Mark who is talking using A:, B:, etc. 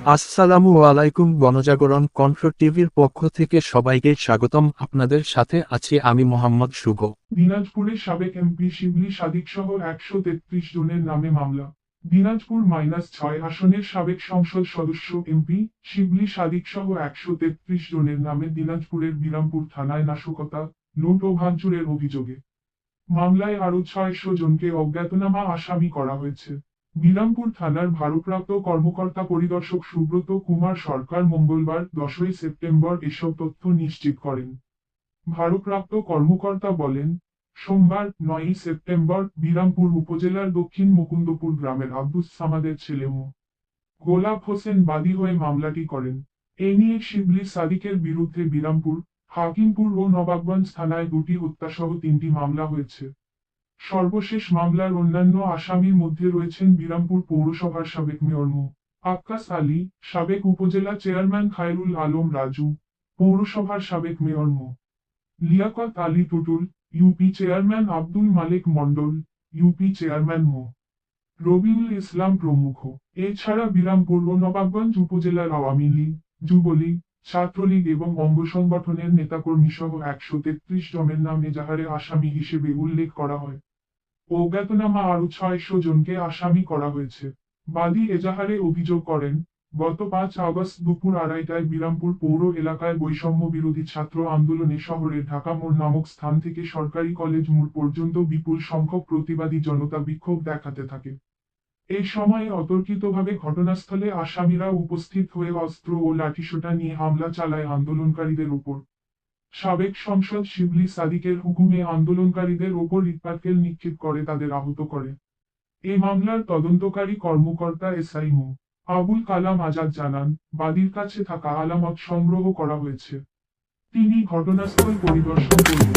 A: আসসালামু আলাইকুম। গণজাগরণ কণ্ঠ টিভির পক্ষ থেকে সবাইকে স্বাগতম। আপনাদের সাথে আছি আমি মোহাম্মদ শুভ।
B: দিনাজপুরের সাবেক এমপি শিবলী সাদিক সহ ১৩৩ জনের নামে মামলা। দিনাজপুর -৬ আসনের সাবেক সংসদ সদস্য এমপি শিবলী সাদিক সহ ১৩৩ জনের নামে দিনাজপুরের বিরামপুর থানায় নাশকতা, লুট ও ভাঙচুরের অভিযোগে মামলায় আরও ৬০০ জনকে অজ্ঞাতনামা আসামি করা হয়েছে। বিরামপুর থানার ভারপ্রাপ্ত কর্মকর্তা পরিদর্শক সুব্রত কুমার সরকার মঙ্গলবার ১০ই সেপ্টেম্বর এসব তথ্য নিশ্চিত করেন। ভারপ্রাপ্ত কর্মকর্তা বলেন, সোমবার ৯ই সেপ্টেম্বর বিরামপুর উপজেলার দক্ষিণ মুকুন্দপুর গ্রামের আব্দুস সামাদের ছেলে মো. গোলাপ হোসেন বাদী হয়ে মামলাটি করেন। এ নিয়ে শিবলী সাদিকের বিরুদ্ধে বিরামপুর, হাকিমপুর ও নবাবগঞ্জ থানায় ২টি হত্যাসহ ৩টি মামলা হয়েছে। সর্বশেষ মামলার অন্যান্য আসামির মধ্যে রয়েছেন বিরামপুর পৌরসভার সাবেক মেয়র মো. আক্কাস আলী, সাবেক উপজেলা চেয়ারম্যান খায়রুল আলম রাজু, পৌরসভার সাবেক মেয়র মো. লিয়াকত আলী টুটুল, ইউপি চেয়ারম্যান আব্দুল মালেক মণ্ডল, ইউপি চেয়ারম্যান মো. রবিউল ইসলাম প্রমুখ। এছাড়া বিরামপুর ও নবাবগঞ্জ উপজেলার আওয়ামী লীগ, যুবলীগ, ছাত্রলীগ এবং অঙ্গ সংগঠনের নেতাকর্মী সহ ১৩৩ জনের নাম এজাহারে আসামি হিসেবে উল্লেখ করা হয়। অজ্ঞাতনামা আরও ৬০০ জনকে আসামি করা হয়েছে। বাদী এজাহারে অভিযোগ করেন, গত ৫ আগস্ট দুপুর আড়াইটায় বিরামপুর পৌর এলাকায় বৈষম্য বিরোধী ছাত্র আন্দোলনে শহরের ঢাকা মোড় নামক স্থান থেকে সরকারি কলেজ মোড় পর্যন্ত বিপুল সংখ্যক প্রতিবাদী জনতা বিক্ষোভ দেখাতে থাকে। এই সময়ে অতর্কিতভাবে ঘটনাস্থলে আসামিরা উপস্থিত হয়ে অস্ত্র ও লাঠিসোঁটা নিয়ে হামলা চালায় আন্দোলনকারীদের উপর। সাবেক সংসদ শিবলী সাদিকের হুকুমে আন্দোলনকারীদের ওপর ইটপাটকেল নিক্ষেপ করে তাদের আহত করে। এ মামলার তদন্তকারী কর্মকর্তা এসআই মো. আবুল কালাম আজাদ জানান, বাদীর কাছে থাকা আলামত সংগ্রহ করা হয়েছে। তিনি ঘটনাস্থল পরিদর্শন করবেন।